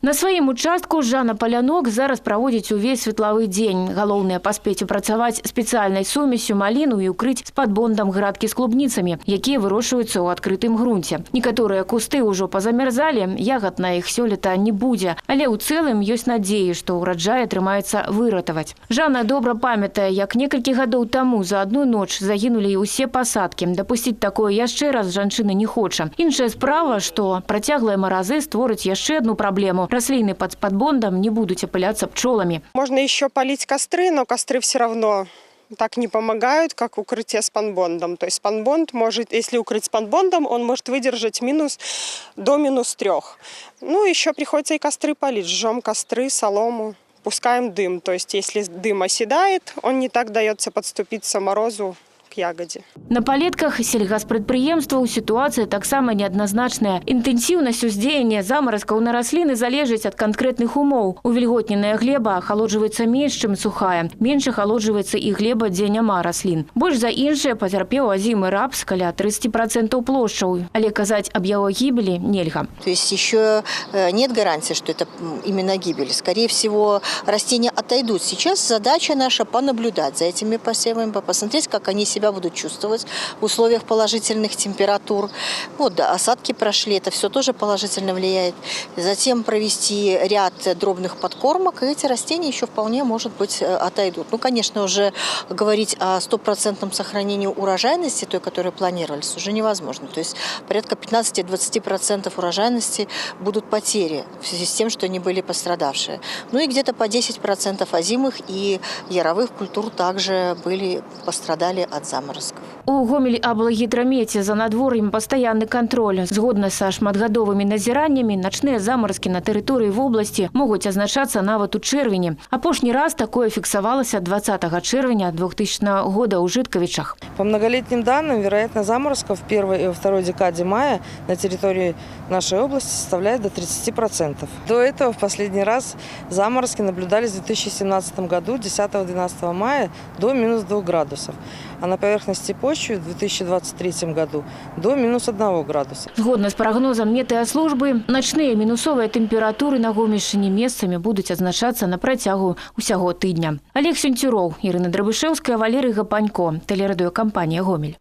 На сваім участку Жанна Палянок зараз праводзіць увесь светлавы дзень. Галоўнае паспець апрацаваць спецыяльнай сумесю маліну і укрыць з-пад бондам градкі з клубніцамі, якія вырошчваюцца ў адкрытым грунце. Некаторыя кусты ўжо пазамярзалі, ягад на іх сёлета не будзе, але ў цэлым ёсць надзеі, што ўраджай атрымаецца выратаваць. Жанна добра памятае, як некалькі гадоў таму за адну ноч загінулі і ўсе пасадкі. Дапусціць такое яшчэ раз жанчына не хоча. Іншая справа, што працяглыя маразы створаць яшчэ одну праблему. Рослины под бондом не будут опыляться пчелами. Можно еще полить костры, но костры все равно так не помогают, как укрытие спанбондом. То есть спанбонд может, если укрыть спанбондом, он может выдержать до -3. Ну, еще приходится и костры полить. Жжем костры, солому, пускаем дым. То есть если дым оседает, он не так дается подступиться морозу к ягоде. На палетках сельгаспрадпрыемстваў ситуация таксама неадназначная. Інтэнсіўнасць уздзеяння замаразкаў на расліны залежыць ад канкрэтных умоў. Увільготненая глеба ахалоджваецца менш, чым сухая. Менш ахалоджваецца і глеба, дзе няма раслін. Больш за іншае пацярпеў азімы рапс каля 30% плошчаў. Але казаць аб яго гібелі нельга. То есть еще нет гарантии, что это именно гибель. Скорее всего, растения отойдут. Сейчас задача наша понаблюдать за этими посевами, посмотреть, как они себя будут чувствовать в условиях положительных температур. Вот, да, осадки прошли, это все тоже положительно влияет. Затем провести ряд дробных подкормок, и эти растения еще вполне, может быть, отойдут. Ну, конечно, уже говорить о 100% сохранении урожайности, той, которую планировались, уже невозможно. То есть порядка 15-20% урожайности будут потери в связи с тем, что они были пострадавшие. Ну и где-то по 10% озимых и яровых культур также пострадали от заморозков. У Гомель-Облагидромете за надвор'ем пастаянны кантроль. Згодна са шматгадовымі назіраннямі, начныя замаразкі на тэрыторыі вобласці могуць азначацца нават у чэрвені. Апошні раз такое фіксавалася 20 чэрвеня 2000 года ў Житковичах. По многолетним данным, вероятность заморозков в первой и второй декаде мая на территории нашей области составляет до 30%. До этого в последний раз заморозки наблюдались в 2017 году 10-12 мая до -2 градусов. А на поверхности почвы в 2023 году до -1 градуса. Згодна з прагнозам метэаслужбы, начныя мінусовыя тэмпературы на Гомельшчыне месцамі будуць адзначацца на працягу усяго тыдня. Олег Сюнцюроў, Ірына Драбышэўская, Валерый Гапанько, тэлерадыёкампанія «Гомель».